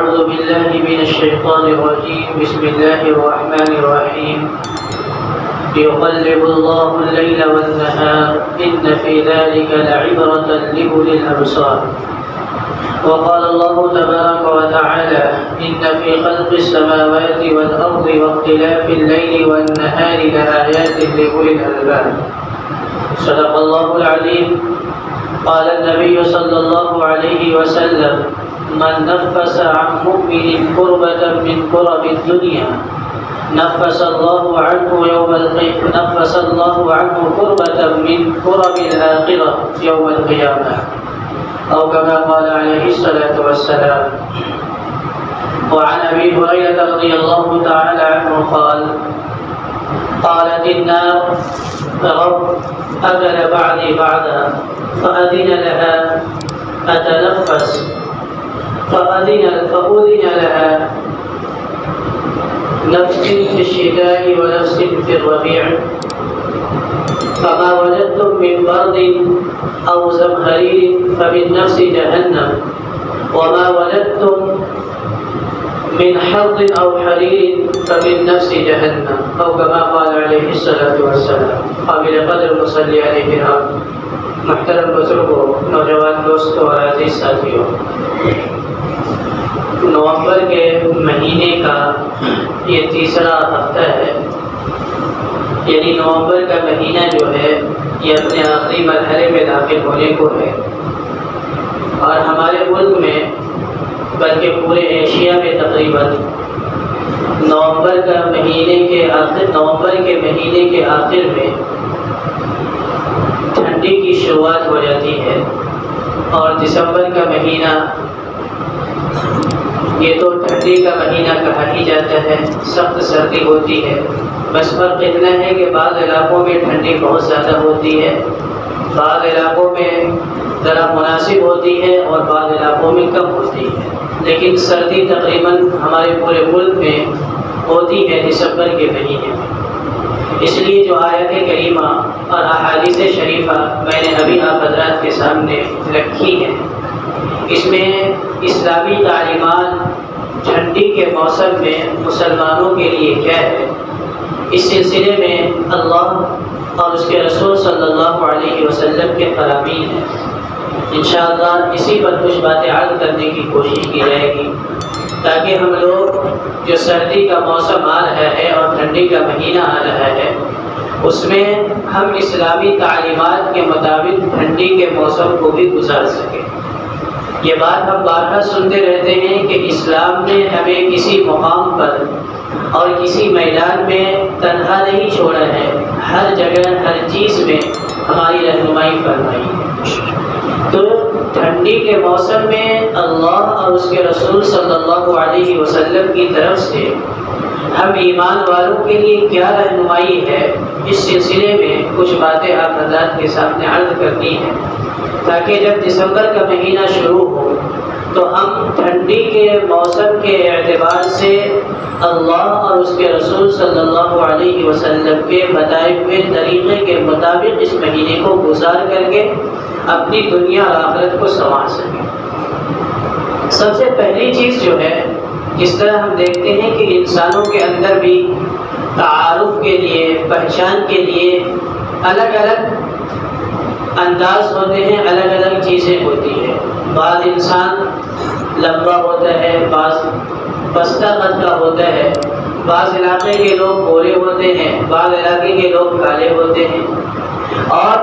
أعوذ بالله من الشيطان الرجيم. بسم الله الرحمن الرحيم. يقلب الله الليل والنهار إن في ذلك لعبرة لأولي الأبصار. وقال الله تبارك وتعالى إن في خلق السماوات والأرض واختلاف الليل والنهار لآيات لأولي الألباب. صدق الله العظيم. قال النبي صلى الله عليه وسلم من نفس عن مؤمن كربة من كرب الدنيا نفس الله عنه كربة من كرب الآخرة يوم القيامة أو كما قال عليه الصلاة والسلام. وعن أبي هريرة رضي الله تعالى عنه قال قالت النار رب أكل بعدي بعدا فأذن لها أتنفس فأذن لها نفس في الشتاء ونفس في الربيع فما وجدتم من برد أو زمهرير فبالنفس جهنم وما وجدتم من حظ أو حرير فبالنفس جهنم أو كما قال عليه الصلاة والسلام. قابل قدر مصلی علیہ السلام. محترم بزرگوں، نوجوان دوستوں اور عزیز ساتھیوں، نومبر کے مہینے کا یہ تیسرا ہفتہ ہے، یعنی نومبر کا مہینہ جو ہے یہ اپنے آخری مرحلے میں داخل ہونے کو ہے، اور ہمارے ملک میں بلکہ پورے ایشیا میں تقریباً نومبر کے مہینے کے آخر میں ٹھنڈی کی شروعات ہو جاتی ہے، اور دسمبر کا مہینہ یہ تو ٹھنڈی کا مہینہ کہا ہی جاتا ہے، سخت سردی ہوتی ہے، بس فرق اتنا ہے کہ بعض علاقوں میں ٹھنڈی بہت زیادہ ہوتی ہے، بعض علاقوں میں ذرا مناسب ہوتی ہے اور بعض علاقوں میں کم ہوتی ہے، لیکن سردی تقریباً ہمارے پورے ملک میں ہوتی ہے دسمبر کے مہینے میں۔ اس لیے جو آیت کریمہ اور احادیث شریفہ میں نے ابھی آپ حضرات کے سامنے رکھی ہیں، اس میں اسلامی تعلیمات ٹھنڈی کے موسم میں مسلمانوں کے لیے کیا ہے، اس سلسلے میں اللہ اور اس کے رسول صلی اللہ علیہ وسلم کے فرامین ہیں۔ انشاءاللہ اسی پر کچھ باتیں عرض کرنے کی کوشش کی جائے گی، تاکہ ہم لوگ جو سردی کا موسم آ رہا ہے اور ٹھنڈی کا مہینہ آ رہا ہے، اس میں ہم اسلامی تعلیمات کے مطابق ٹھنڈی کے موسم کو بھی گزار سکیں۔ یہ بات ہم بارہا سنتے رہتے ہیں کہ اسلام نے ہمیں کسی مقام پر اور کسی میدان میں تنہا نہیں چھوڑا ہے، ہر جگہ ہر چیز میں ہماری رہنمائی فرمائی ہے۔ تو ٹھنڈی کے موسم میں اللہ اور اس کے رسول صلی اللہ علیہ وسلم کی طرف سے ہم ایمان والوں کے لیے کیا رہنمائی ہے، اس سلسلے میں کچھ باتیں آپ حضرات کے سامنے عرض کرنی ہیں، تاکہ جب دسمبر کا مہینہ شروع ہو تو ہم ٹھنڈی کے موسم کے اعتبار سے اللہ اور اس کے رسول صلی اللہ علیہ وسلم کے بتائے ہوئے طریقے کے مطابق اس مہینے کو گزار کر کے اپنی دنیا اور آخرت کو سنوار سکیں۔ سب سے پہلی چیز جو ہے، جس طرح ہم دیکھتے ہیں کہ انسانوں کے اندر بھی تعارف کے لیے، پہچان کے لیے الگ الگ انداز ہوتے ہیں، الگ الگ چیزیں ہوتی ہیں۔ بعض انسان لمبا ہوتا ہے، بعض پستہ قد کا ہوتا ہے، بعض علاقے کے لوگ گورے ہوتے ہیں، بعض علاقے کے لوگ کالے ہوتے ہیں، اور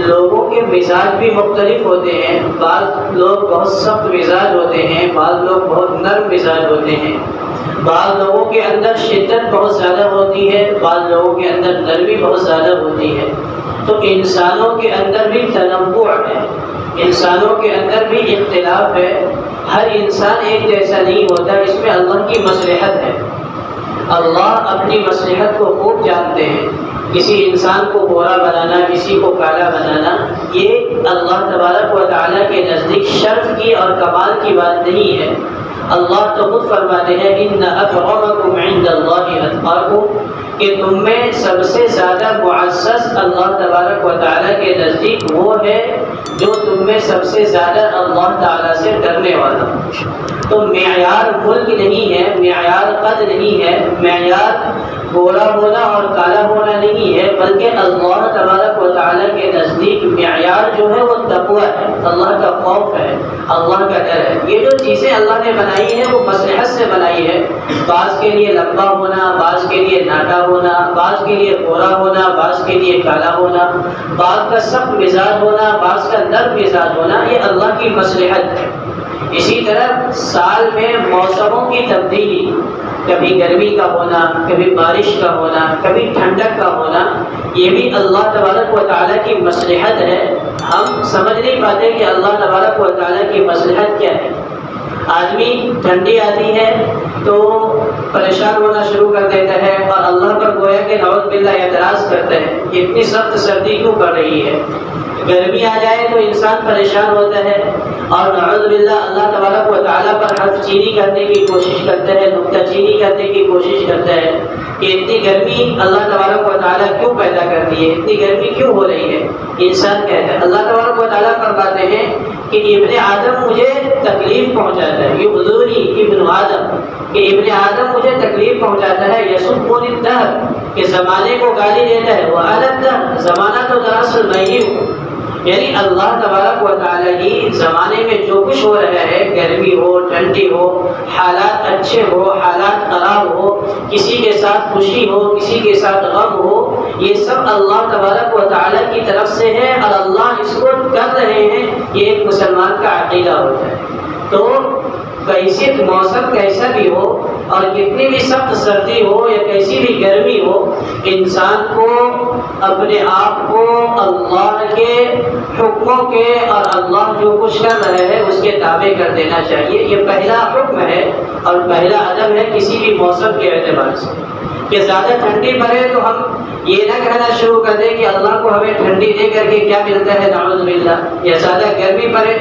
لوگوں کے مزاج بھی مختلف ہوتے ہیں۔ بعض لوگ بہت سخت مزاج ہوتے ہیں، بعض لوگ بہت نرم مزاج ہوتے ہیں، بعض لوگوں کے اندر شدت بہت زیادہ ہوتی ہے، بعض لوگوں کے اندر نرمی بہت زیادہ ہوتی ہے۔ تو انسانوں کے اندر بھی تنوع ہے، انسانوں کے اندر بھی اختلاف ہے، ہر انسان ایک جیسا نہیں ہوتا۔ اس میں اللہ کی مصلحت ہے، اللہ اپنی مصلحت کو خوب جانتے ہیں۔ کسی انسان کو گورا بنانا، کسی کو کالا بنانا، یہ اللہ تبارک و تعالیٰ کے نزدیک شرف کی اور کمال کی بات نہیں ہے۔ اللہ تو خود فرماتے ہیں ان اکرمکم عند اللہ اتقاکم، کہ تم میں سب سے زیادہ معزز اللہ تبارک و تعالیٰ کے نزدیک وہ ہے جو تم میں سب سے زیادہ اللہ تعالیٰ سے ڈرنے والا ہو۔ تو معیار ملک نہیں ہے، معیار قد نہیں ہے، معیار گورا ہونا اور کالا ہونا نہیں ہے، بلکہ اللہ تبارک و تعالیٰ کے نزدیک معیار جو ہے وہ تقویٰ ہے، اللہ کا خوف ہے، اللہ کا ڈر ہے۔ یہ جو چیزیں اللہ نے بنائی ہیں وہ مصلحت سے بنائی ہے، بعض کے لیے لمبا ہونا، بعض کے لیے ناٹا ہونا، بعض کے لیے گورا ہونا، بعض کے لیے کالا ہونا، بعض کا سخت مزاج ہونا، بعض کا نرم مزاج ہونا، یہ اللہ کی مصلحت ہے۔ اسی طرح سال میں موسموں کی تبدیلی، کبھی گرمی کا ہونا، کبھی بارش کا ہونا، کبھی ٹھنڈک کا ہونا، یہ بھی اللہ تبارک و تعالیٰ کی مصلحت ہے۔ ہم سمجھ نہیں پاتے کہ اللہ تبارک و تعالیٰ کی مصلحت کیا ہے۔ آدمی ٹھنڈی آتی ہے تو پریشان ہونا شروع کر دیتا ہے اور اللہ پر گویا کہ نعوذ باللہ اعتراض کرتا ہے کہ اتنی سخت سردی کیوں پڑ رہی ہے۔ گرمی آ جائے تو انسان پریشان ہوتا ہے اور نعوذ باللہ اللہ تبارک و تعالیٰ پر حرف چینی کرنے کی کوشش کرتا ہے، نکتہ چینی کرنے کی کوشش کرتا ہے کہ اتنی گرمی اللہ تبارک و تعالیٰ کیوں پیدا کرتی ہے، اتنی گرمی کیوں ہو رہی ہے۔ انسان کہتا ہے، اللہ تبارک و تعالیٰ فرماتے ہیں کہ ابن آدم مجھے تکلیف پہنچاتا ہے، یؤذونی ابن آدم، کہ ابن آدم مجھے تکلیف پہنچاتا ہے، یسبنی الدہر، کہ زمانے کو گالی دیتا ہے، وأنا الدہر، زمانہ تو دراصل میں ہی ہوں۔ یعنی اللہ تبارک و تعالیٰ ہی زمانے میں جو کچھ ہو رہا ہے، گرمی ہو، ٹھنڈی ہو، حالات اچھے ہو، حالات خراب ہو، کسی کے ساتھ خوشی ہو، کسی کے ساتھ غم ہو، یہ سب اللہ تبارک و تعالیٰ کی طرف سے ہے اور اللہ اس کو کر رہے ہیں، یہ ایک مسلمان کا عقیدہ ہوتا ہے۔ تو کیسے موسم کیسا بھی ہو اور کتنی بھی سخت سردی ہو یا کیسی بھی گرمی ہو، انسان کو اپنے آپ کو اللہ کے حکموں کے اور اللہ جو کچھ کر رہے ہیں اس کے تابع کر دینا چاہیے۔ یہ پہلا حکم ہے اور پہلا ادب ہے کسی بھی موسم کے اعتبار سے، کہ زیادہ ٹھنڈی پڑے تو ہم یہ نہ کہنا شروع کر دیں کہ اللہ کو ہمیں ٹھنڈی دے کر کے کیا ملتا ہے، نعوذ باللہ، یا زیادہ گرمی پڑے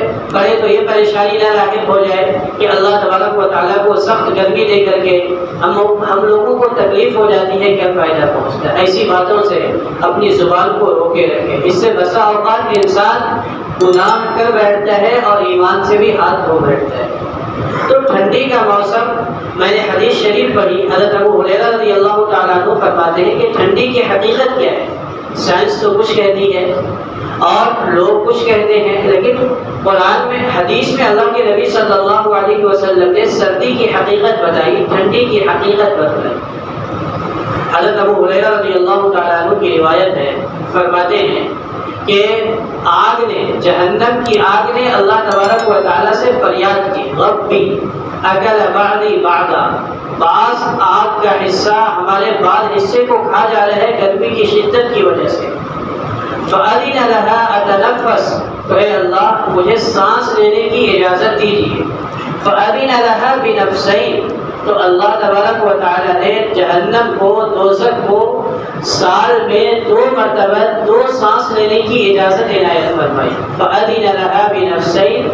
تو یہ پریشانی نہ لاحق ہو جائے کہ اللہ تبارک و تعالیٰ کو سخت گرمی دے کر کے ہم لوگوں کو تکلیف ہو جاتی ہے، کیا فائدہ پہنچتا ہے۔ ایسی باتوں سے اپنی زبان کو روکے رکھیں، اس سے بسا اوقات انسان گناہ کر بیٹھتا ہے اور ایمان سے بھی ہاتھ دھو بیٹھتا ہے۔ تو ٹھنڈی کا موسم، میں نے حدیث شریف پڑھی، حضرت ابو ہریرہ رضی اللہ تعالیٰ عنہ فرماتے ہیں کہ ٹھنڈی کی حقیقت کیا ہے۔ سائنس تو کچھ کہتی ہے اور لوگ کچھ کہتے ہیں، لیکن قرآن میں، حدیث میں اللہ کے نبی صلی اللہ علیہ وسلم نے سردی کی حقیقت بتائی، ٹھنڈی کی حقیقت بتائی۔ حضرت ابو ہریرہ رضی اللہ تعالیٰ عنہ کی روایت ہے، فرماتے ہیں کہ آگ نے، جہنم کی آگ نے اللہ تبارک و تعالیٰ سے فریاد کی، ربی اکل بعضی بعضا، بعض آگ کا حصہ ہمارے بعض حصے کو کھا جا رہا ہے گرمی کی شدت کی وجہ سے۔ فأذن لها أتنفس، تو اے اللہ مجھے سانس لینے کی اجازت دیجیے۔ فأذن لها بنفسین، تو اللہ تبارک و تعالیٰ نے جہنم کو، دوزخ کو سال میں 2 مرتبہ 2 سانس لینے کی اجازت عنایت فرمائی۔ فأذن لها بنفسین،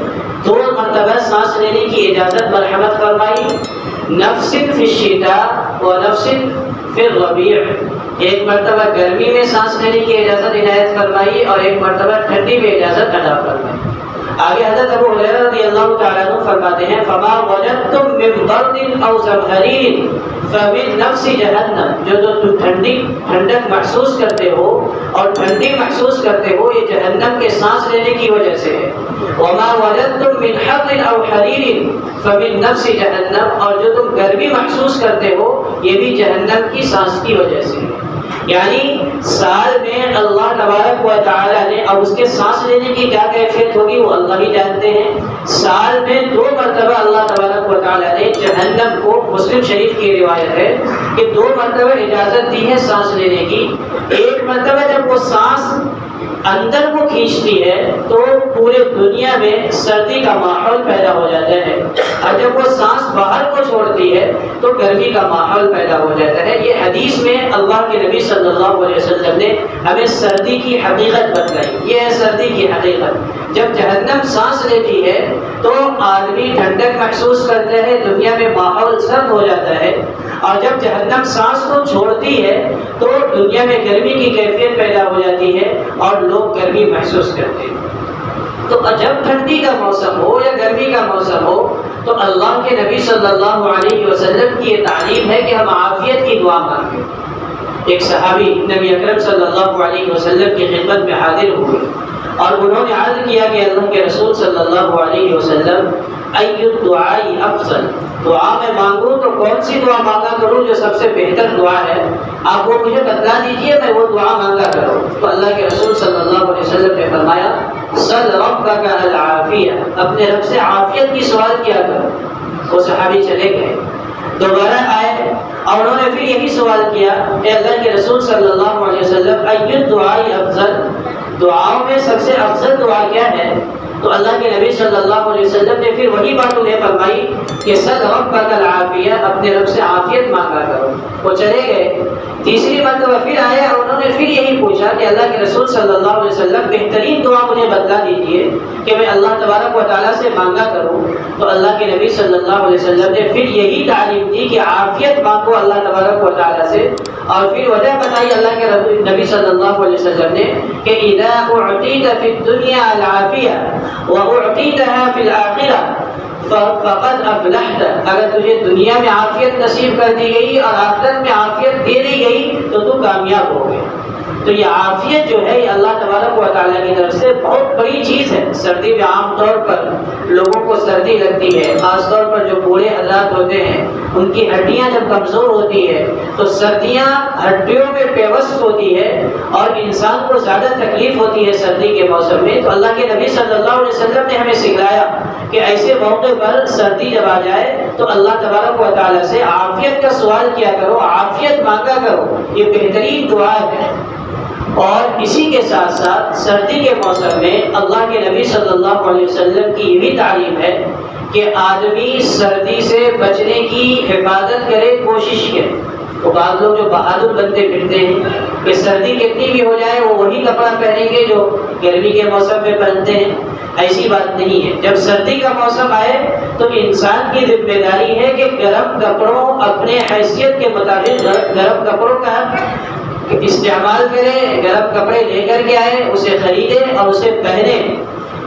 2 مرتبہ سانس لینے کی اجازت مرحمت فرمائی۔ نفس فی الشتاء و نفس فی الربیع، ایک مرتبہ گرمی میں سانس لینے کی اجازت عنایت فرمائی اور ایک مرتبہ ٹھنڈی میں اجازت عطا فرمائی۔ آگے حضرت ابو ہریرہ رضی اللہ تعالیٰ عنہ فرماتے ہیں، فما وجدتم من برد او زمہریر فمن نفس جہنم، جو تم ٹھنڈک محسوس کرتے ہو اور ٹھنڈی محسوس کرتے ہو یہ جہنم کے سانس لینے کی وجہ سے ہے۔ وما وجدتم من حر او حریر فمن نفس جہنم، اور جو تم گرمی محسوس کرتے ہو یہ بھی جہنم کی سانس کی وجہ سے ہے۔ یعنی سال میں اللہ تبارک و تعالیٰ نے، اب اس کے سانس لینے کی کیا کیفیت ہوگی وہ اللہ ہی جانتے ہیں، سال میں 2 مرتبہ اللہ تبارک و تعالیٰ نے جہنم کو، مسلم شریف کی روایت ہے کہ 2 مرتبہ اجازت دی ہے سانس لینے کی۔ ایک مرتبہ جب وہ سانس اندر کو کھینچتی ہے تو پورے دنیا میں سردی کا ماحول پیدا ہو جاتا ہے، اور جب وہ سانس باہر کو چھوڑتی ہے تو گرمی کا ماحول پیدا ہو جاتا ہے۔ یہ حدیث میں اللہ کے نبی صلی اللہ علیہ وسلم نے ہمیں سردی کی حقیقت بتلائی۔ یہ ہے سردی کی حقیقت، جب جہنم سانس لیتی ہے تو آدمی ٹھنڈک محسوس کرتا ہے، دنیا میں ماحول سرد ہو جاتا ہے، اور جب جہنم سانس کو چھوڑتی ہے تو دنیا میں گرمی کی کیفیت پیدا ہو جاتی ہے اور لوگ گرمی محسوس کرتے ہیں۔ تو جب ٹھنڈی کا موسم ہو یا گرمی کا موسم ہو تو اللہ کے نبی صلی اللہ علیہ وسلم کی یہ تعلیم ہے کہ ہم عافیت کی دعا مانگیں۔ ایک صحابی نبی اکرم صلی اللہ علیہ وسلم کی خدمت میں حاضر ہوئے اور انہوں نے عرض کیا کہ اللہ کے رسول صلی اللہ علیہ وسلم ای الدعاء افضل، دعا میں مانگوں تو کون سی دعا مانگا کروں جو سب سے بہتر دعا ہے، آپ وہ مجھے بتلا دیجئے، میں وہ دعا مانگا کروں۔ تو اللہ کے رسول صلی اللہ علیہ وسلم نے فرمایا سل ربک العافیہ، اپنے رب سے عافیت کی سوال کیا کرو۔ وہ صحابی چلے گئے، دوبارہ آئے اور انہوں نے پھر یہی سوال کیا کہ اللہ کے رسول صلی اللہ علیہ وسلم ای الدعاء افضل، دعاؤں میں سب سے افضل دعا کیا ہے؟ تو اللہ کے نبی صلی اللہ علیہ وسلم نے پھر وہی بات انہیں فرمائی کہ سل ربک العافیہ، اپنے رب سے عافیت مانگا کرو۔ وہ چلے گئے، تیسری مرتبہ پھر آئے اور انہوں نے پھر یہی پوچھا کہ اللہ کے رسول صلی اللہ علیہ وسلم بہترین دعا مجھے بتلا دیجیے کہ میں اللہ تبارک و تعالیٰ سے مانگا کروں۔ تو اللہ کے نبی صلی اللہ علیہ وسلم نے پھر یہی تعلیم دی کہ عافیت مانگو اللہ تبارک و تعالیٰ سے، اور پھر وجہ بتائی اللہ کے نبی صلی اللہ علیہ وسلم نے کہ اذا اعطیت فی الدنیا العافیہ واعطیتها فی الآخرہ فقد افلحت، اگر تجھے دنیا میں عافیت نصیب کر دی گئی اور آخرت میں عافیت دے دی گئی تو کامیاب ہو گئے۔ تو یہ عافیت جو ہے یہ اللہ تبارک و تعالیٰ کی طرف سے بہت بڑی چیز ہے۔ سردی میں عام طور پر لوگوں کو سردی لگتی ہے، خاص طور پر جو بوڑھے حضرات ہوتے ہیں ان کی ہڈیاں جب کمزور ہوتی ہے تو سردیاں ہڈیوں میں پیوست ہوتی ہے اور انسان کو زیادہ تکلیف ہوتی ہے سردی کے موسم میں۔ تو اللہ کے نبی صلی اللہ علیہ وسلم نے ہمیں سکھلایا کہ ایسے موقع پر سردی جب آ جائے تو اللہ تبارک و تعالیٰ سے عافیت کا سوال کیا کرو، عافیت مانگا کرو، یہ بہترین دعا ہے۔ اور اسی کے ساتھ ساتھ سردی کے موسم میں اللہ کے نبی صلی اللہ علیہ وسلم کی یہ بھی تعلیم ہے کہ آدمی سردی سے بچنے کی حفاظت کرے، کوشش کرے۔ تو بعض لوگ جو بہادر بنتے پھرتے ہیں کہ سردی کتنی بھی ہو جائے وہ وہی کپڑا پہنیں گے جو گرمی کے موسم میں پہنتے ہیں، ایسی بات نہیں ہے۔ جب سردی کا موسم آئے تو انسان کی ذمہ داری ہے کہ گرم کپڑوں اپنے حیثیت کے مطابق گرم کپڑوں کا استعمال کرے، گرم کپڑے لے کر کے آئے، اسے خریدے اور اسے پہنے۔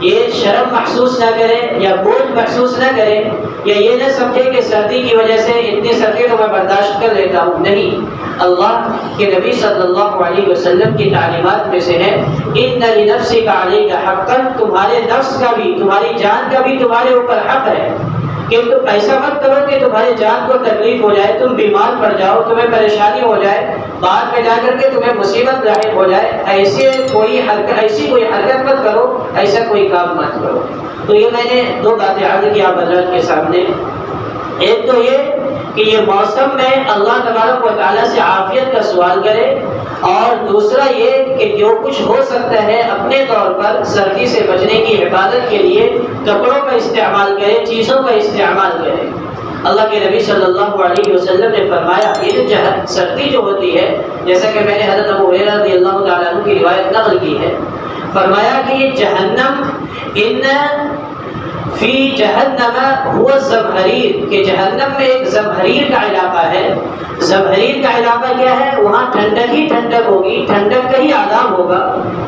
یہ شرم محسوس نہ کرے یا بوجھ محسوس نہ کرے یا یہ نہ سمجھے کہ سردی کی وجہ سے اتنی سردی تو میں برداشت کر لیتا ہوں، نہیں۔ اللہ کے نبی صلی اللہ علیہ وسلم کی تعلیمات میں سے ہے ان لنفسک علیک حقا، تمہارے نفس کا بھی، تمہاری جان کا بھی تمہارے اوپر حق ہے کہ تم ایسا مت کرو کہ تمہارے جان کو تکلیف ہو جائے، تم بیمار پڑ جاؤ، تمہیں پریشانی ہو جائے، بعد میں جا کر کے تمہیں مصیبت لاحق ہو جائے، ایسی کوئی حرکت مت کرو، ایسا کوئی کام مت کرو۔ تو یہ میں نے دو باتیں عرض کی آپ حضرات کے سامنے، ایک تو یہ کہ یہ موسم میں اللہ تبارک و تعالیٰ سے عافیت کا سوال کرے، اور دوسرا یہ کہ جو کچھ ہو سکتا ہے اپنے طور پر سردی سے بچنے کی حفاظت کے لیے کپڑوں کا استعمال کرے، چیزوں کا استعمال کرے۔ اللہ کے نبی صلی اللہ علیہ وسلم نے فرمایا یہ جو سردی جو ہوتی ہے، جیسا کہ میں نے حضرت ابو ہریرہ رضی اللہ تعالیٰ عنہ کی روایت نقل کی ہے، فرمایا کہ یہ جہنم ان فی جہنم ہوا زمہریر، کہ جہنم میں ایک زمہریر کا علاقہ ہے۔ زمہریر کا علاقہ کیا ہے؟ وہاں ٹھنڈک ہی ٹھنڈک ہوگی، ٹھنڈک کا ہی عذاب ہوگا،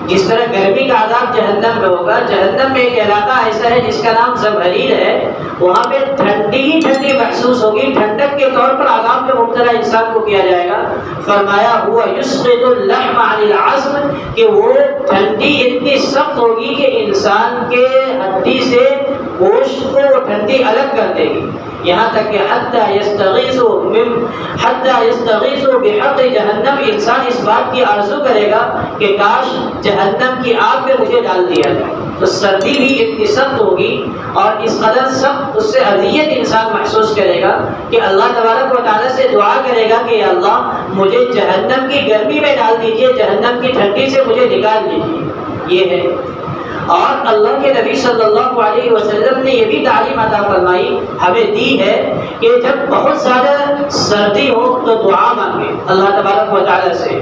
جس طرح گرمی کا عذاب جہنم میں ہوگا۔ جہنم میں ایک علاقہ ایسا ہے جس کا نام زمہریر ہے، وہاں پہ ٹھنڈی ہی ٹھنڈی محسوس ہوگی، ٹھنڈک کے طور پر عذاب میں مبتلا انسان کو کیا جائے گا۔ فرمایا ہوا یسقط اللحم عن العظم، کہ وہ ٹھنڈی اتنی سخت ہوگی کہ انسان کے ہڈی سے گوشت کو وہ ٹھنڈی الگ کر دے گی، یہاں تک کہ حتی یستغیثوا بحق جہنم، انسان اس بات کی آرزو کرے گا کہ کاش جہنم کی آگ میں مجھے ڈال دیا جائے۔ تو سردی بھی اتنی سخت ہوگی اور اس قدر سخت، اس سے اذیت انسان محسوس کرے گا کہ اللہ تبارک و تعالیٰ سے دعا کرے گا کہ اللہ مجھے جہنم کی گرمی میں ڈال دیجیے، جہنم کی ٹھنڈی سے مجھے نکال دیجیے۔ یہ ہے۔ اور اللہ کے نبی صلی اللہ علیہ وسلم نے یہ بھی تعلیم عطا فرمائی، ہمیں دی ہے کہ جب بہت زیادہ سردی ہو تو دعا مانگے اللہ تبارک و تعالیٰ سے۔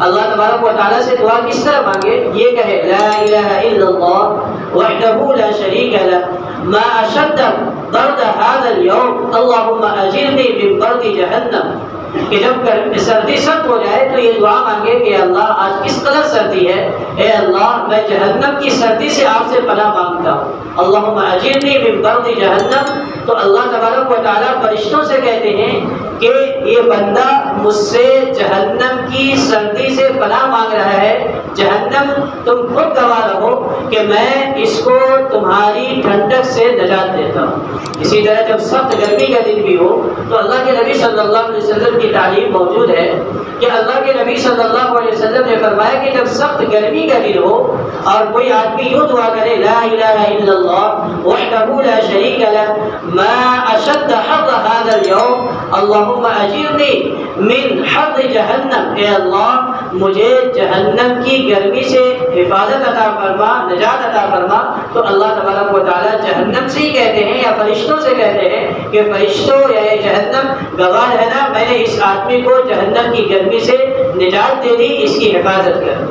اللہ تبارک و تعالیٰ سے دعا کس طرح مانگے؟ یہ کہے لا الہ الا اللہ وحدہ لا شریک لہ ما اشد برد هذا اليوم اللهم اجرنی من برد جہنم، کہ جب سردی سخت ہو جائے تو یہ دعا مانگے کہ اللہ آج کس قدر سردی ہے، اے اللہ میں جہنم کی سردی سے آپ سے پناہ مانگتا ہوں، اللہم اجرنی من برد جہنم۔ تو اللہ تبارک و تعالیٰ فرشتوں سے کہتے ہیں کہ یہ بندہ مجھ سے جہنم کی سردی سے پناہ مانگ رہا ہے، جہنم تم خود گواہ رہو کہ میں اس کو تمہاری ٹھنڈک سے نجات دیتا ہوں۔ اسی طرح جب سخت گرمی کا دن بھی ہو تو اللہ کے نبی صلی اللہ علیہ وسلم کی تعلیم موجود ہے کہ اللہ کے نبی صلی اللہ علیہ وسلم نے فرمایا کہ جب سخت گرمی کا دن ہو اور کوئی آدمی یوں دعا کرے لا الہ الا اللہ وحدہ لا شریک لہ ما اشد حر هذا اليوم اللہم اجرنی من حر جہنم، اے اللہ مجھے جہنم کی گرمی سے حفاظت عطا فرما، نجات عطا فرما، تو اللہ تبارک و تعالیٰ جہنم سے ہی کہتے ہیں یا فرشتوں سے کہتے ہیں کہ فرشتوں یا جہنم گواہ رہنا میں نے اس آدمی کو جہنم کی گرمی سے نجات دے دی، اس کی حفاظت کر۔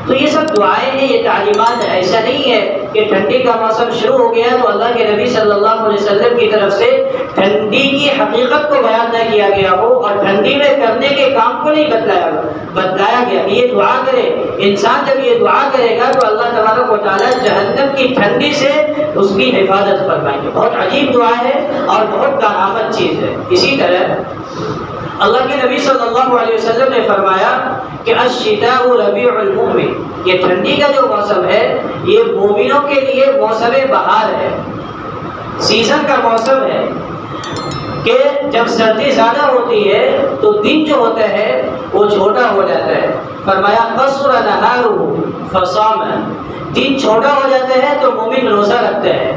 تو یہ سب دعائیں ہیں، یہ تعلیمات ہیں۔ ایسا نہیں ہے کہ ٹھنڈی کا موسم شروع ہو گیا تو اللہ کے نبی صلی اللہ علیہ وسلم کی طرف سے ٹھنڈی کی حقیقت کو بیان نہ کیا گیا ہو اور ٹھنڈی میں کرنے کے کام کو نہیں بتلایا گیا کہ یہ دعا کرے۔ انسان جب یہ دعا کرے گا تو اللہ تبارک و تعالیٰ جہنم کی ٹھنڈی سے اس کی حفاظت فرمائیں گے۔ بہت عجیب دعا ہے اور بہت کارآمد چیز ہے۔ اسی طرح اللہ کے نبی صلی اللہ علیہ وسلم نے فرمایا کہ الشتاء ربیع المؤمن، یہ ٹھنڈی کا جو موسم ہے یہ مومنوں کے لیے موسم بہار ہے، سیزن کا موسم ہے کہ جب سردی زیادہ ہوتی ہے تو دن جو ہوتا ہے وہ چھوٹا ہو جاتا ہے۔ فرمایا قصر نہارہ فصام، دن چھوٹا ہو جاتا ہے تو مومن روزہ رکھتا ہے۔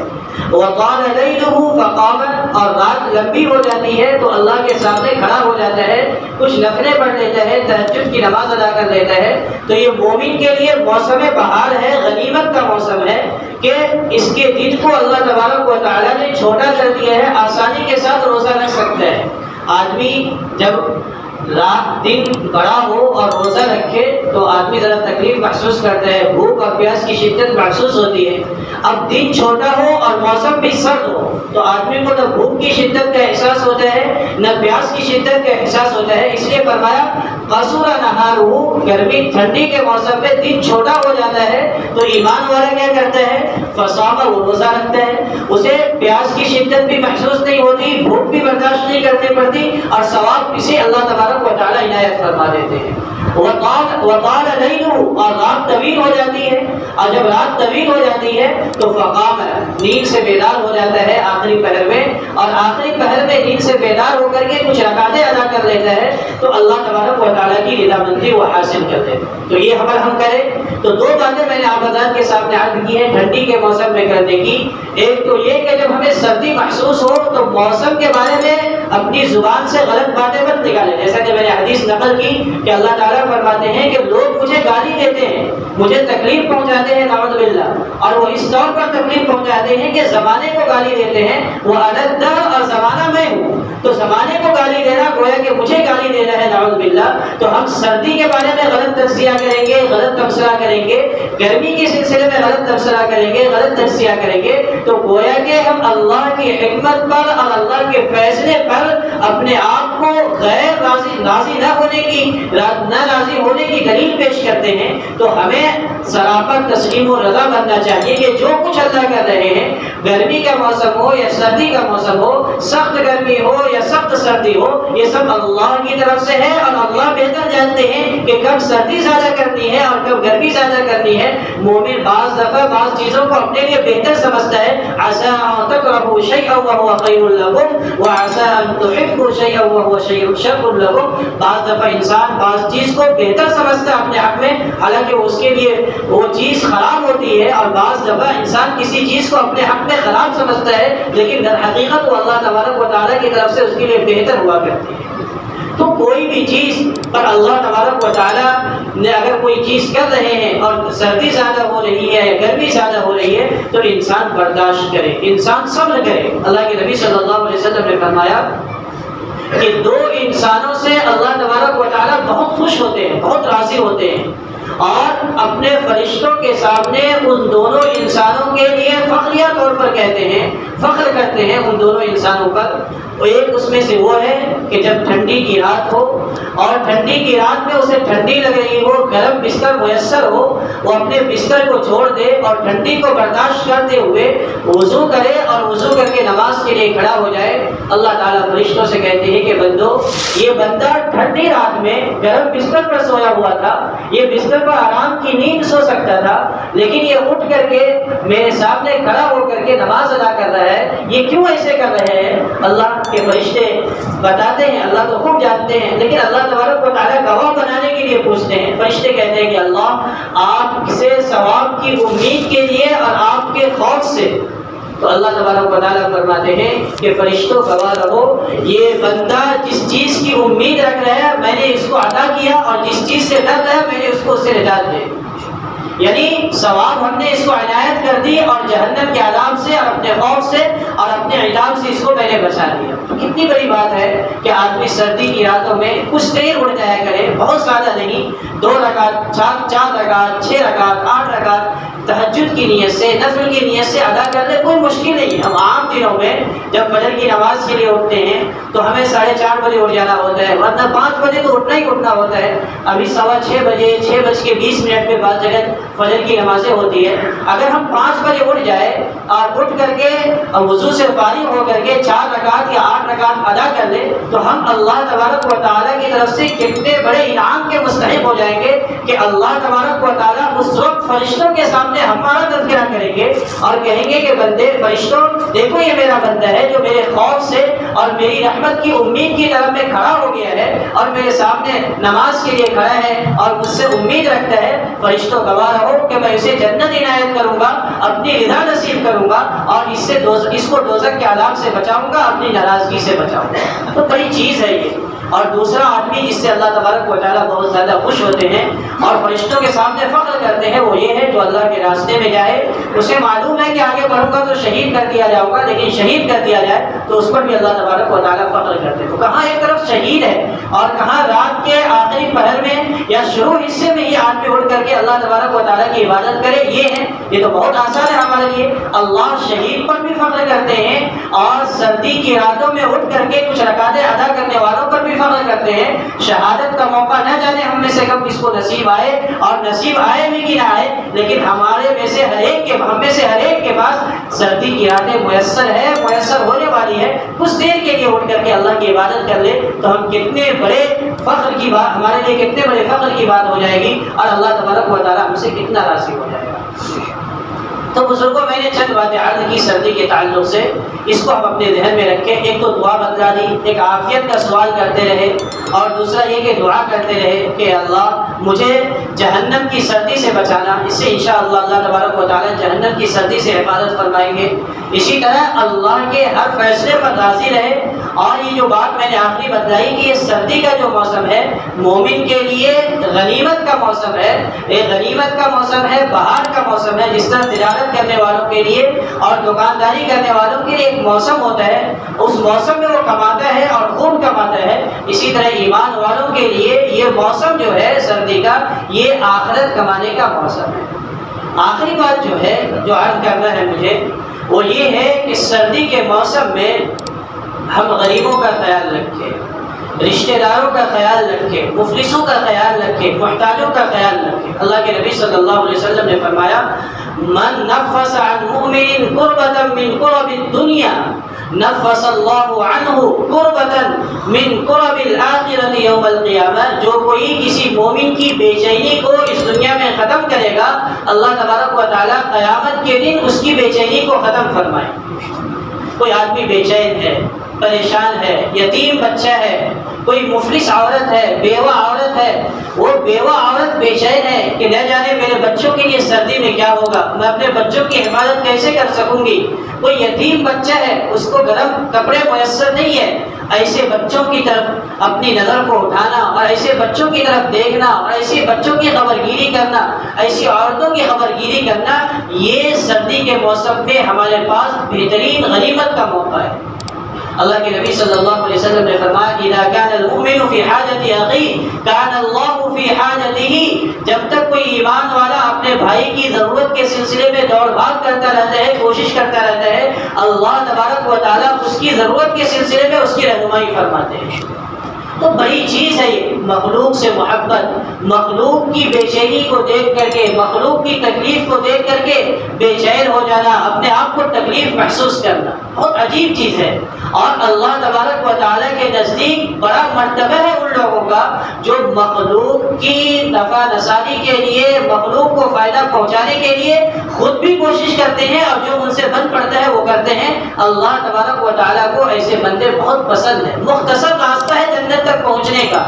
وطال لیلہ فقام، اور رات لمبی ہو جاتی ہے تو اللہ کے سامنے کھڑا ہو جاتا ہے، کچھ نفلیں پڑھ لیتا ہے، تہجد کی نماز ادا کر لیتا ہے۔ تو یہ مومن کے لیے موسم بہار ہے، غنیمت کا موسم ہے کہ اس کے دن کو اللہ تبارک و تعالیٰ نے چھوٹا کر دیا ہے، آسانی کے ساتھ روزہ رکھ سکتا ہے۔ آدمی جب رات دن بڑا ہو اور روزہ رکھے تو آدمی ذرا تکلیف محسوس کرتا ہے، بھوک اور پیاس کی شدت محسوس ہوتی ہے۔ اب دن چھوٹا ہو اور موسم بھی سرد ہو تو آدمی کو نہ بھوک کی شدت کا احساس ہوتا ہے نہ پیاس کی شدت کا احساس ہوتا ہے۔ اس لیے فرمایا قصر نہارہ، گرمی ٹھنڈی کے موسم میں دن چھوٹا ہو جاتا ہے تو ایمان والا کیا کرتا ہے؟ فصام، وہ روزہ رکھتا ہے، اسے پیاس کی شدت بھی محسوس نہیں ہوتی، بھوک بھی برداشت نہیں کرنی پڑتی اور ثواب کسی اللہ تبارک و تعالیٰ عنایت فرما دیتے ہیں۔ وطال لیلہ، اور رات طویل ہو جاتی ہے، اور جب رات طویل ہو جاتی ہے تو فقام، نیند سے بیدار ہو جاتا ہے آخری پہر میں، اور آخری پہر میں نیند سے بیدار ہو کر کے کچھ رکعتیں ادا کر لیتا ہے تو اللہ تبارک و تعالیٰ کی رضامندی وہ حاصل کرتے ہیں۔ تو یہ ہم کریں تو دو باتیں میں نے آپ حضرات کے سامنے عرض کی ہیں ٹھنڈی کے موسم میں کرنے کی۔ ایک تو یہ کہ جب ہمیں سردی محسوس ہو تو موسم کے بارے میں اپنی زبان سے غلط باتیں مت نکالیں، جیسا کہ میں نے حدیث نقل کی کہ اللہ تعالیٰ فرماتے ہیں کہ لوگ مجھے گالی دیتے ہیں، مجھے تکلیف پہنچاتے ہیں نعوذ باللہ، اور وہ اس طور پر تکلیف پہنچاتے ہیں کہ زمانے کو گالی دیتے ہیں، وہ الدہ اور زمانہ میں ہوں، تو زمانے کو گالی دینا گویا کہ مجھے گالی دینا ہے نعوذ باللہ۔ تو ہم سردی کے بارے میں غلط تجزیہ کریں گے، غلط تبصرہ کریں گے، گرمی کے سلسلے میں غلط تبصرہ کریں گے، غلط تجزیہ کریں گے، تو گویا کہ ہم اللہ کی حکمت پر اور اللہ کے فیصلے پر اپنے آپ کو غیر راضی نہ ہونے کی ناراضی ہونے کی دلیل پیش کرتے ہیں۔ تو ہمیں سراپر تسلیم و رضا بننا چاہیے کہ جو کچھ اللہ کر رہے ہیں، گرمی کا موسم ہو یا سردی کا موسم ہو، سخت گرمی ہو یا سخت سردی ہو، یہ سب اللہ کی طرف سے ہے اور اللہ بہتر جانتے ہیں کہ کب سردی زیادہ کرنی ہے اور کب گرمی زیادہ کرنی ہے۔ مومن بعض دفعہ بعض چیزوں کو اپنے لیے بہتر سمجھتا ہے، عسى ان تكرهوا شيئا وهو خير لكم وعسى ان تحبوا شيئا وهو شر لكم۔ بعض دفعہ انسان بعض چیز کو بہتر سمجھتا ہے اپنے حق میں، حالانکہ اس کے لیے وہ چیز خراب ہوتی ہے، اور بعض دفعہ انسان کسی چیز کو اپنے حق میں خراب سمجھتا ہے لیکن در حقیقت وہ اللہ تبارک و تعالیٰ کی طرف سے اس کے لیے بہتر ہوا کرتی ہے۔ تو کوئی بھی چیز پر اللہ تبارک و تعالیٰ نے اگر کوئی چیز کر رہے ہیں اور سردی زیادہ ہو رہی ہے یا گرمی زیادہ ہو رہی ہے تو انسان برداشت کرے، انسان صبر کرے۔ اللہ کے نبی صلی اللہ علیہ وسلم نے فرمایا کہ دو انسانوں سے اللہ تبارک و تعالیٰ بہت خوش ہوتے ہیں، بہت راضی ہوتے ہیں۔ اور اپنے فرشتوں کے سامنے ان دونوں انسانوں کے لیے فخریہ طور پر کہتے ہیں، فخر کرتے ہیں ان دونوں انسانوں پر۔ ایک اس میں سے وہ ہے کہ جب ٹھنڈی کی رات ہو اور ٹھنڈی کی رات میں اسے ٹھنڈی لگ رہی ہو، گرم بستر میسر ہو، وہ اپنے بستر کو چھوڑ دے اور ٹھنڈی کو برداشت کرتے ہوئے وضو کرے اور وضو کر کے نماز کے لیے کھڑا ہو جائے۔ اللہ تعالیٰ فرشتوں سے کہتے ہیں کہ بندو، یہ بندہ ٹھنڈی رات میں گرم بستر پر سویا ہوا تھا، یہ بستر پر آرام کی نیند سو سکتا تھا، لیکن یہ اٹھ کر کے میرے سامنے کھڑا ہو کر کے نماز ادا کر رہا ہے، یہ کیوں ایسے کر رہے ہیں؟ اللہ کے فرشتے بتاتے ہیں، اللہ تو خوب جانتے ہیں، لیکن اللہ تبارک و تعالیٰ گواہ بنانے کے لیے پوچھتے ہیں۔ فرشتے کہتے ہیں کہ اللہ آپ سے ثواب کی امید کے لیے اور آپ کے خوف سے۔ تو اللہ تبارک و تعالیٰ فرماتے ہیں کہ فرشتوں گواہ رہو، یہ بندہ جس چیز کی امید رکھ رہا ہے میں نے اس کو عطا کیا، اور جس چیز سے ڈر رہا ہے میں نے اس کو اس سے نجات دی۔ یعنی ثواب ہم نے اس کو عنایت کر دی، اور جہنم کے عذاب سے اور اپنے خوف سے اور اپنے عذاب سے اس کو میں نے بچا دیا۔ تو کتنی بڑی بات ہے کہ آدمی سردی کی راتوں میں کچھ دیر اٹھ جایا کرے، بہت زیادہ نہیں، 2 رکعت 4 رکعت 6 رکعت 8 رکعت تہجد کی نیت سے، نفل کی نیت سے ادا کر لے، کوئی مشکل نہیں ہے۔ ہم عام دنوں میں جب فجر کی نماز کے لیے اٹھتے ہیں تو ہمیں 4:30 بجے اٹھ جانا ہوتا ہے، ورنہ 5 بجے تو اٹھنا ہی اٹھنا ہوتا ہے۔ ابھی 6:15 بجے 6:20 پہ بعض جگہ فجر کی نمازیں ہوتی ہے۔ اگر ہم 5 بجے اٹھ جائے اور اٹھ کر کے وضو سے فارغ ہو کر کے 4 رکعت یا 8 رکعت ادا کر لیں تو ہم اللہ تبارک و تعالیٰ کی طرف سے کتنے بڑے انعام کے مستحق ہو جائیں گے کہ اللہ تبارک و تعالیٰ اس وقت فرشتوں کے سامنے ہمارا تذکرہ کریں گے اور کہیں گے کہ بندے، فرشتوں دیکھو یہ میرا بندہ ہے جو میرے خوف سے اور میری رحمت کی امید کی طرف میں کھڑا ہو گیا ہے اور میرے سامنے نماز کے لیے کھڑا ہے اور مجھ سے امید رکھتا ہے۔ فرشتوں گواہ رہو کہ میں اسے جنت عنایت کروں گا، اپنی رضا نصیب کروں گا، اور اس کو دوزخ کے عذاب سے بچاؤں گا، اپنی ناراضگی سے بچاؤں گا۔ تو بڑی چیز ہے یہ۔ اور دوسرا آدمی جس سے اللہ تبارک و تعالیٰ بہت زیادہ خوش ہوتے ہیں اور فرشتوں کے سامنے فخر کرتے ہیں وہ یہ ہے جو اللہ کے راستے میں جائے، اسے معلوم ہے کہ آگے بڑھوں گا تو شہید کر دیا جاؤں گا، لیکن شہید کر دیا جائے تو اس پر بھی اللہ تبارک و تعالیٰ فخر کرتے ہیں۔ تو کہاں ایک طرف شہید ہے اور کہاں رات کے آخری پہر میں یا شروع حصے میں یہ آدمی اٹھ کر کے اللہ تبارک و تعالیٰ کی عبادت کرے، یہ تو بہت آسان ہے ہمارے لیے۔ اللہ شہید پر بھی فخر کرتے ہیں اور سردی کی راتوں میں اٹھ کر کے کچھ رکعتیں ادا کرنے والوں پر بھی فخر کرتے ہیں۔ شہادت کا موقع نہ جانے ہم میں سے کب کس کو نصیب آئے، اور نصیب آئے بھی کہ نہ آئے، لیکن ہم میں سے ہر ایک کے پاس سردی کی راتیں میسر ہونے والی ہے۔ کچھ دیر کے لیے اٹھ کر کے اللہ کی عبادت کر لے تو ہم کتنے بڑے فخر کی بات، ہمارے لیے کتنے بڑے فخر کی بات ہو جائے گی، اور اللہ تبارک و تعالیٰ ہم سے کتنا راضی ہو جائے گا۔ تو بزرگوں میں نے چند باتیں عرض کی سردی کے تعلق سے، اس کو ہم اپنے ذہن میں رکھیں۔ ایک تو دعا بتلا دی، ایک عافیت کا سوال کرتے رہے، اور دوسرا یہ کہ دعا کرتے رہے کہ اللہ مجھے جہنم کی سردی سے بچانا۔ اس سے انشاءاللہ اللہ تبارک و تعالیٰ جہنم کی سردی سے حفاظت فرمائیں گے۔ اسی طرح اللہ کے ہر فیصلے پر راضی رہے۔ اور یہ جو بات میں نے آخری بتلائی کہ یہ سردی کا جو موسم ہے مومن کے لیے غنیمت کا موسم ہے، ایک غنیمت کا موسم ہے، بہار کا موسم ہے۔ جس طرح تجارت کرنے والوں کے لیے اور دکانداری کرنے والوں کے لیے ایک موسم ہوتا ہے، اس موسم میں وہ کماتا ہے اور خوب کماتا ہے، اسی طرح ایمان والوں کے لیے یہ موسم جو ہے سردی کا، یہ آخرت کمانے کا موسم ہے۔ آخری بات جو ہے جو عرض کرنا ہے مجھے وہ یہ ہے کہ سردی کے موسم میں ہم غریبوں کا خیال رکھیں، رشتہ داروں کا خیال رکھیں، مفلسوں کا خیال رکھیں، محتاجوں کا خیال رکھیں۔ اللہ کے نبی صلی اللہ علیہ وسلم نے فرمایا من نفس عن مؤمن قربة من قرب الدنيا نفس الله عنه قربة من قرب الآخرة يوم القيامة۔ جو کوئی کسی مومن کی بے چینی کو اس دنیا میں ختم کرے گا اللہ تبارک و تعالیٰ قیامت کے دن اس کی بے چینی کو ختم فرمائے۔ کوئی آدمی بے چین ہے، پریشان ہے، یتیم بچہ ہے، کوئی مفلس عورت ہے، بیوہ عورت ہے، وہ بیوہ عورت بے چین ہے کہ نہ جانے میرے بچوں کے لیے سردی میں کیا ہوگا، میں اپنے بچوں کی حفاظت کیسے کر سکوں گی۔ کوئی یتیم بچہ ہے، اس کو گرم کپڑے میسر نہیں ہے، ایسے بچوں کی طرف اپنی نظر کو اٹھانا اور ایسے بچوں کی طرف دیکھنا اور ایسے بچوں کی خبرگیری کرنا، ایسی عورتوں کی خبرگیری کرنا، یہ سردی کے موسم میں ہمارے پاس بہترین غنیمت کا موقع ہے۔ اللہ کے نبی صلی اللہ علیہ وسلم نے فرمایا اذا كان المؤمن في حاجة اخيه كان الله في حاجته۔ جب تک کوئی ایمان والا اپنے بھائی کی ضرورت کے سلسلے میں دوڑ بھاگ کرتا رہتا ہے، کوشش کرتا رہتا ہے، اللہ تبارک و تعالیٰ اس کی ضرورت کے سلسلے میں اس کی رہنمائی فرماتے ہیں۔ تو بڑی چیز ہے یہ، مخلوق سے محبت، مخلوق کی بے چینی کو دیکھ کر کے، مخلوق کی تکلیف کو دیکھ کر کے بے چین ہو جانا، اپنے آپ کو تکلیف محسوس کرنا، بہت عجیب چیز ہے۔ اور اللہ تبارک و تعالیٰ کے نزدیک بڑا مرتبہ ہے ان لوگوں کا جو مخلوق کی نفع رسانی کے لیے، مخلوق کو فائدہ پہنچانے کے لیے خود بھی کوشش کرتے ہیں، اور جو ان سے بن پڑتا ہے وہ کرتے ہیں۔ اللہ تبارک و تعالیٰ کو ایسے بندے بہت پسند ہیں۔ مختصر راستہ ہے جنت تک پہنچنے کا،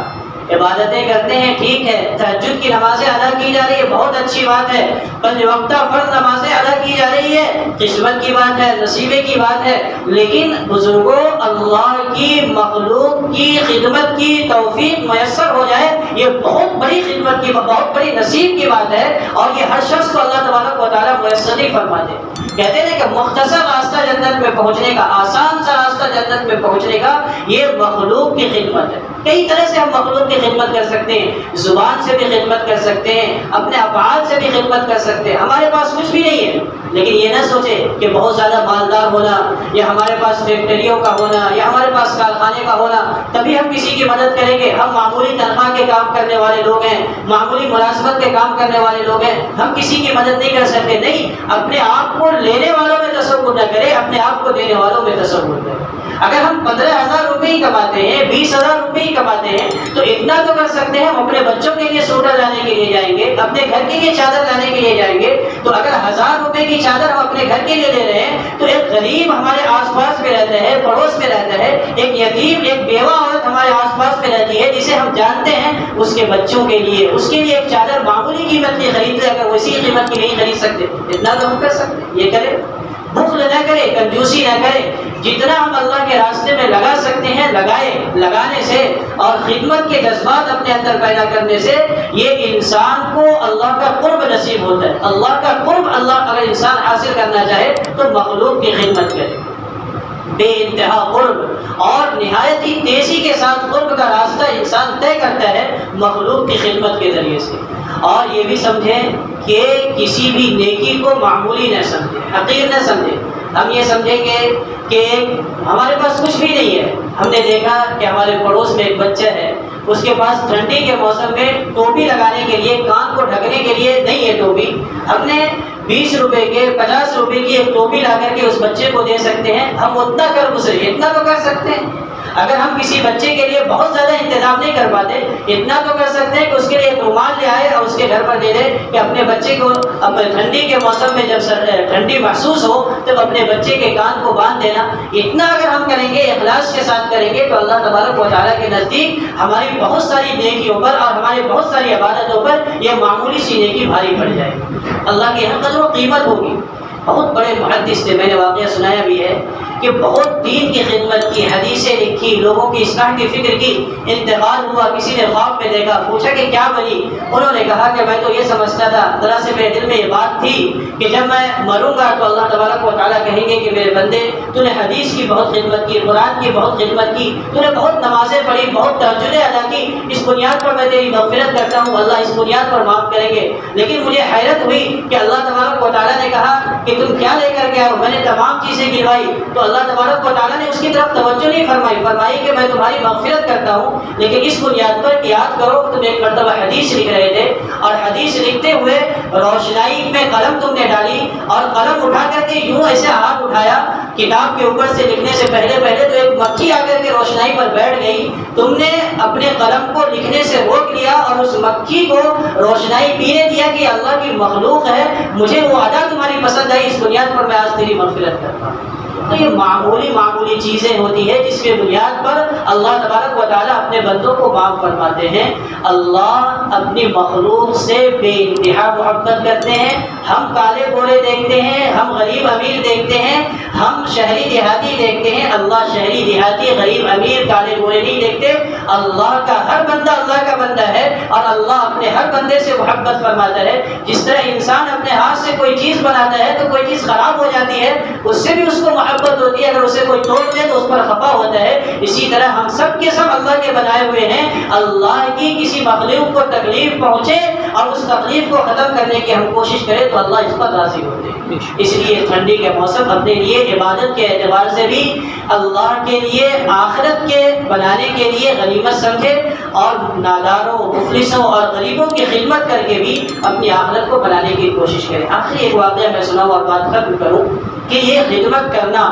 عبادتیں کرتے ہیں، ٹھیک ہے، تہجد کی نمازیں ادا کی جا رہی ہے، بہت اچھی بات ہے، 5 وقتہ فرض نمازیں ادا کی جا رہی ہے، قسمت کی بات ہے، نصیبے کی بات ہے، لیکن بزرگوں اللہ کی مخلوق کی خدمت کی توفیق میسر ہو جائے، یہ بہت بڑی خدمت کی، بہت بڑی نصیب کی بات ہے، اور یہ ہر شخص کو اللہ تبارک و تعالیٰ میسر نہیں فرماتے۔ کہتے ہیں کہ مختصر راستہ جنت میں پہنچنے کا، آسان سا راستہ جنت میں پہنچنے کا، یہ مخلوق کی خدمت ہے۔ کئی طرح سے ہم مخلوق کی خدمت کر سکتے ہیں، زبان سے بھی خدمت کر سکتے ہیں، اپنے افعال سے بھی خدمت کر سکتے ہیں۔ ہمارے پاس کچھ بھی نہیں ہے، لیکن یہ نہ سوچے کہ بہت زیادہ مالدار ہونا، یا ہمارے پاس فیکٹریوں کا ہونا، یا ہمارے پاس کارخانے کا ہونا تبھی ہم کسی کی مدد کریں گے۔ ہم معمولی تنخواہ کے کام کرنے والے لوگ ہیں، معمولی ملازمت کے کام کرنے والے لوگ ہیں، ہم کسی کی مدد نہیں کر سکتے۔ نہیں، اپنے آپ کو لینے والوں میں تصور نہ کرے، اپنے آپ کو دینے والوں میں تصور کرے۔ اگر ہم 15,000 روپے ہی کماتے ہیں، 20,000 روپے ہی کماتے ہیں، تو اتنا تو کر سکتے ہیں، ہم اپنے بچوں کے لیے سوٹر لانے کے لیے جائیں گے، اپنے گھر کے لیے چادر لانے کے لیے جائیں گے۔ تو اگر 1000 روپے کی چادر ہم اپنے گھر کے لیے لے رہے ہیں، تو ایک غریب ہمارے آس پاس میں رہتا ہے، پڑوس میں رہتا ہے، ایک یتیم، ایک بیوہ عورت ہمارے آس پاس میں رہتی ہے، جسے ہم جانتے ہیں، اس کے بچوں کے لیے، اس کے لیے ایک چادر معمولی قیمت کی خریدتے، اگر اسی قیمت کی نہیں خرید سکتے، اتنا تو ہم کر سکتے ہیں۔ یہ کرے، بخل نہ کرے، کنجوسی نہ کرے، جتنا ہم اللہ کے راستے میں لگا سکتے ہیں لگائے، لگانے سے اور خدمت کے جذبات اپنے اندر پیدا کرنے سے یہ انسان کو اللہ کا قرب نصیب ہوتا ہے۔ اللہ کا قرب اللہ اگر انسان حاصل کرنا چاہے تو مخلوق کی خدمت کرے، بے انتہا قرب اور نہایت ہی تیزی کے ساتھ قرب کا راستہ انسان طے کرتا ہے مخلوق کی خدمت کے ذریعے سے۔ اور یہ بھی سمجھیں کہ کسی بھی نیکی کو معمولی نہ سمجھیں، حقیر نہ سمجھیں۔ ہم یہ سمجھیں گے کہ ہمارے پاس کچھ بھی نہیں ہے، ہم نے دیکھا کہ ہمارے پڑوس میں ایک بچہ ہے، اس کے پاس ٹھنڈی کے موسم میں ٹوپی لگانے کے لیے، کان کو ڈھکنے کے لیے نہیں ہے ٹوپی، ہم نے 20 روپے کے 50 روپے کی ایک ٹوپی لا کر کے اس بچے کو دے سکتے ہیں۔ ہم اتنا کر گزرے، اتنا تو کر سکتے ہیں۔ اگر ہم کسی بچے کے لیے بہت زیادہ انتظام نہیں کر پاتے، اتنا تو کر سکتے ہیں کہ اس کے لیے ایک رومال لے آئے اور اس کے گھر پر دے دے کہ اپنے بچے کو اب ٹھنڈی کے موسم میں جب ٹھنڈی محسوس ہو تب اپنے بچے کے کان کو باندھ دینا۔ اتنا اگر ہم کریں گے، اخلاص کے ساتھ کریں گے، تو اللہ تبارک و تعالیٰ کے نزدیک ہماری بہت ساری نیکیوں پر اور ہماری بہت ساری عبادتوں پر یہ معمولی سی نیکی بھاری پڑ جائے گی، اللہ کی قدر و قیمت ہوگی۔ بہت بڑے محدث تھے، میں نے واقعہ سنایا بھی ہے کہ بہت دین کی خدمت کی، حدیثیں لکھی، لوگوں کی اصلاح کی فکر کی، انتقال ہوا، کسی نے خواب میں دیکھا، پوچھا کہ کیا بنی؟ انہوں نے کہا کہ میں تو یہ سمجھتا تھا، ذرا سے میرے دل میں یہ بات تھی کہ جب میں مروں گا تو اللہ تبارک و تعالیٰ کہیں گے کہ میرے بندے تو نے حدیث کی بہت خدمت کی، قرآن کی بہت خدمت کی، تو نے بہت نمازیں پڑھی، بہت تہجدیں ادا کی، اس بنیاد پر میں تیری مغفرت کرتا ہوں، اللہ اس بنیاد پر معاف کریں گے۔ لیکن مجھے حیرت ہوئی کہ اللہ تبارک و تعالیٰ نے کہا کہ تم کیا لے کر کے آؤ؟ میں نے تمام چیزیں گنوائی، تو اللہ تبارک و تعالیٰ نے اس کی طرف توجہ نہیں فرمائی کہ میں تمہاری مغفرت کرتا ہوں، لیکن اس بنیاد پر یاد کرو تم ایک مرتبہ حدیث لکھ رہے تھے، اور حدیث لکھتے ہوئے روشنائی میں قلم تم نے ڈالی، اور قلم اٹھا کر کے یوں ایسے ہاتھ اٹھایا کتاب کے اوپر سے لکھنے سے پہلے تو ایک مکھی آ کر کے روشنائی پر بیٹھ گئی، تم نے اپنے قلم کو لکھنے سے روک لیا اور اس مکھی کو روشنائی پینے دیا کہ اللہ کی مخلوق ہے، مجھے وہ ادا تمہاری پسند آئی، اس بنیاد پر میں آج تیری مغفرت کرتا ہوں۔ تو یہ معمولی چیزیں ہوتی ہے جس کے بنیاد پر اللہ تبارک و تعالیٰ اپنے بندوں کو معاف فرماتے ہیں۔ اللہ اپنی مخلوق سے بے انتہا محبت کرتے ہیں، ہم کالے گورے دیکھتے ہیں، ہم غریب امیر دیکھتے ہیں، ہم شہری دیہاتی دیکھتے ہیں، اللہ شہری دیہاتی غریب امیر کالے گورے نہیں دیکھتے۔ اللہ کا ہر بندہ اللہ کا بندہ ہے، اور اللہ اپنے ہر بندے سے محبت فرماتا ہے۔ جس طرح انسان اپنے ہاتھ سے کوئی چیز بناتا ہے تو کوئی چیز خراب ہو جاتی ہے، اس سے بھی اس کو محبت ہوتی ہے، اگر اسے کوئی توڑ دے تو اس پر خفا ہوتا ہے۔ اسی طرح ہم سب کے سب اللہ کے بنائے ہوئے ہیں، اللہ کی کسی مخلوق کو تکلیف پہنچے اور اس تکلیف کو ختم کرنے کی ہم کوشش کریں تو اللہ اس پر راضی ہوتے ہیں۔ اس لیے ٹھنڈی کے موسم اپنے لیے عبادت کے اعتبار سے بھی اللہ کے لیے آخرت کے بنانے کے لیے غنیمت سمجھے، اور ناداروں، مفلسوں اور غریبوں کی خدمت کر کے بھی اپنی آخرت کو بنانے کی کوشش کریں۔ آخری ایک واقعہ میں سناؤں اور بات ختم کروں کہ یہ خدمت کرنا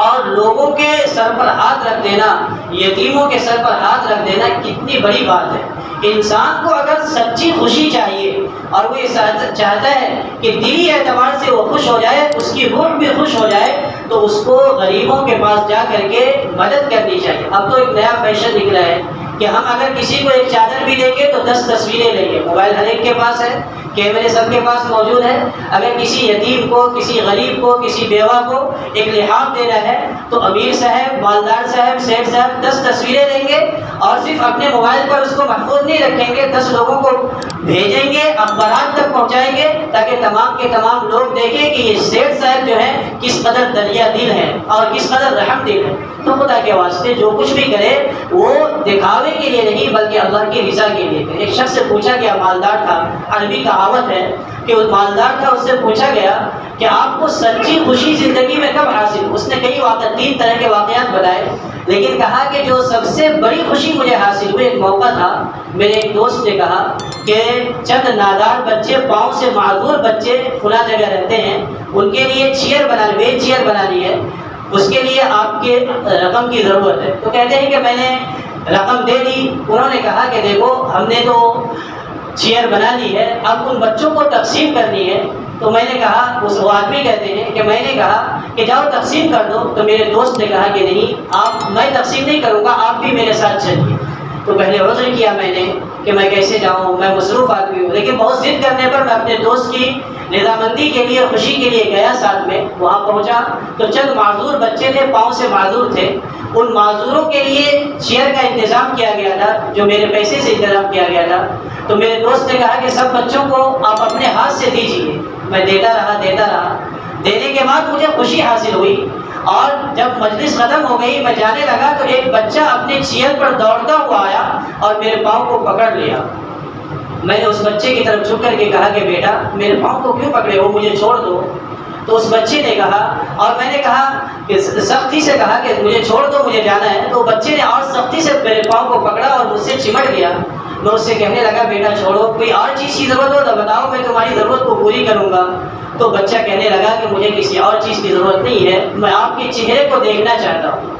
اور لوگوں کے سر پر ہاتھ رکھ دینا، یتیموں کے سر پر ہاتھ رکھ دینا کتنی بڑی بات ہے۔ انسان کو اگر سچی خوشی چاہیے اور وہ یہ چاہتا ہے کہ دلی اعتبار سے وہ خوش ہو جائے، اس کی روح بھی خوش ہو جائے، تو اس کو غریبوں کے پاس جا کر کے مدد کرنی چاہیے۔ اب تو ایک نیا فیشن نکلا ہے کہ ہم اگر کسی کو ایک چادر بھی دیں گے تو 10 تصویریں لیں گے۔ موبائل ہر ایک کے پاس ہے، کیمرے سب کے پاس موجود ہے۔ اگر کسی یتیم کو، کسی غریب کو، کسی بیوہ کو ایک لحاف دینا ہے تو امیر صاحب، مالدار صاحب، سیٹھ صاحب 10 تصویریں لیں گے، اور صرف اپنے موبائل پر اس کو محفوظ نہیں رکھیں گے، 10 لوگوں کو بھیجیں گے، اخبارات تک پہنچائیں گے، تاکہ تمام کے تمام لوگ دیکھیں کہ یہ سیٹھ صاحب جو ہے کس قدر دریا دل ہے اور کس قدر رحم دل ہے۔ تو خدا کے واسطے جو کچھ بھی کرے وہ دکھاوے کے لیے نہیں بلکہ اللہ کی رضا کے لیے کرے۔ ایک شخص سے پوچھا گیا، مالدار تھا، عربی کہاوت ہے کہ وہ مالدار تھا، اس سے پوچھا گیا کہ آپ کو سچی خوشی زندگی میں کب حاصل؟ اس نے کئی 3 طرح کے واقعات بتائے، لیکن کہا کہ جو سب سے بڑی خوشی مجھے حاصل ہوئی، ایک موقع تھا، میرے ایک دوست نے کہا کہ چند نادار بچے، پاؤں سے معذور بچے فلاں جگہ رہتے ہیں، ان کے لیے ویل چیئر بنانی ہے، اس کے لیے آپ کے رقم کی ضرورت ہے۔ تو کہتے ہیں کہ میں نے رقم دے دی۔ انہوں نے کہا کہ دیکھو ہم نے تو چیئر بنا لی ہے، اب ان بچوں کو تقسیم کرنی ہے۔ تو میں نے کہا، وہ آدمی کہتے ہیں کہ میں نے کہا کہ جاؤ تقسیم کر دو۔ تو میرے دوست نے کہا کہ نہیں، میں تقسیم نہیں کروں گا، آپ بھی میرے ساتھ چلیے۔ تو پہلے عذر کیا میں نے کہ میں کیسے جاؤں، میں مصروف آدمی ہوں، لیکن بہت ضد کرنے پر میں اپنے دوست کی رضامندی کے لیے، خوشی کے لیے گیا ساتھ میں۔ وہاں پہنچا تو چند معذور بچے تھے، پاؤں سے معذور تھے، ان معذوروں کے لیے چیئر کا انتظام کیا گیا تھا، جو میرے پیسے سے انتظام کیا گیا تھا۔ تو میرے دوست نے کہا کہ سب بچوں کو آپ اپنے ہاتھ سے دیجیے۔ میں دیتا رہا۔ دینے کے بعد مجھے خوشی حاصل ہوئی، اور جب مجلس ختم ہو گئی، میں جانے لگا تو ایک بچہ اپنے چیئر پر دوڑتا ہوا آیا اور میرے پاؤں کو پکڑ لیا۔ میں نے اس بچے کی طرف جھک کر کے کہا کہ بیٹا میرے پاؤں کو کیوں پکڑے ہو، مجھے چھوڑ دو۔ تو اس بچے نے کہا، اور میں نے کہا کہ سختی سے کہا کہ مجھے چھوڑ دو، مجھے جانا ہے۔ تو بچے نے اور سختی سے میرے پاؤں کو پکڑا اور مجھ سے چمٹ گیا۔ میں اس سے کہنے لگا بیٹا چھوڑو، کوئی اور چیز کی ضرورت ہو تو بتاؤ، میں تمہاری ضرورت کو پوری کروں گا۔ تو بچہ کہنے لگا کہ مجھے کسی اور چیز کی ضرورت نہیں ہے، میں آپ کے چہرے کو دیکھنا چاہتا ہوں۔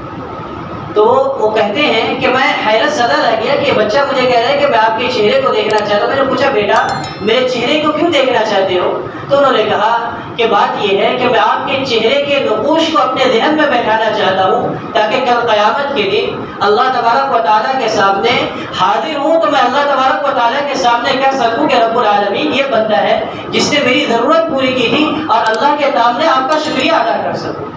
تو وہ کہتے ہیں کہ میں حیرت زدہ رہ گیا کہ بچہ مجھے کہہ رہا ہے کہ میں آپ کے چہرے کو دیکھنا چاہتا ہوں۔ میں نے پوچھا بیٹا میرے چہرے کو کیوں دیکھنا چاہتے ہو؟ تو انہوں نے کہا کہ بات یہ ہے کہ میں آپ کے چہرے کے نقوش کو اپنے ذہن میں بیٹھانا چاہتا ہوں، تاکہ کل قیامت کے دن اللہ تبارک و تعالیٰ کے سامنے حاضر ہوں تو میں اللہ تبارک و تعالیٰ کے سامنے کہہ سکوں کہ رب العالمین یہ بندہ ہے جس نے میری ضرورت پوری کی تھی، اور اللہ کے سامنے آپ کا شکریہ ادا کر سکوں۔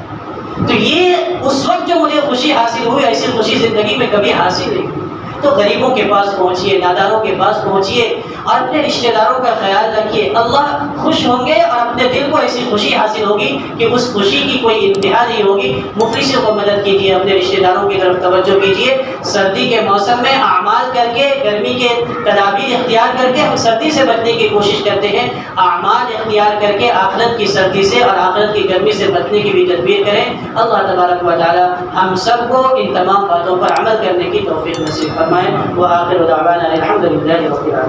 تو یہ اس وقت جو مجھے خوشی حاصل ہوئی، ایسی خوشی زندگی میں کبھی حاصل نہیں ہوئی۔ تو غریبوں کے پاس پہنچیے، ناداروں کے پاس پہنچیے، اور اپنے رشتہ داروں کا خیال رکھیے، اللہ خوش ہوں گے اور اپنے دل کو ایسی خوشی حاصل ہوگی کہ اس خوشی کی کوئی انتہا نہیں ہوگی۔ مفلسوں کو مدد کیجیے، اپنے رشتہ داروں کی طرف توجہ کیجیے۔ سردی کے موسم میں اعمال کر کے، گرمی کے تدابیر اختیار کر کے ہم سردی سے بچنے کی کوشش کرتے ہیں، اعمال اختیار کر کے آخرت کی سردی سے اور آخرت کی گرمی سے بچنے کی بھی تدبیر کریں۔ اللہ تبارک و تعالی ہم سب کو ان تمام باتوں پر عمل کرنے کی توفیق نصیب فرمائے۔ وآخر دعوانا الحمد للہ رب العالمین۔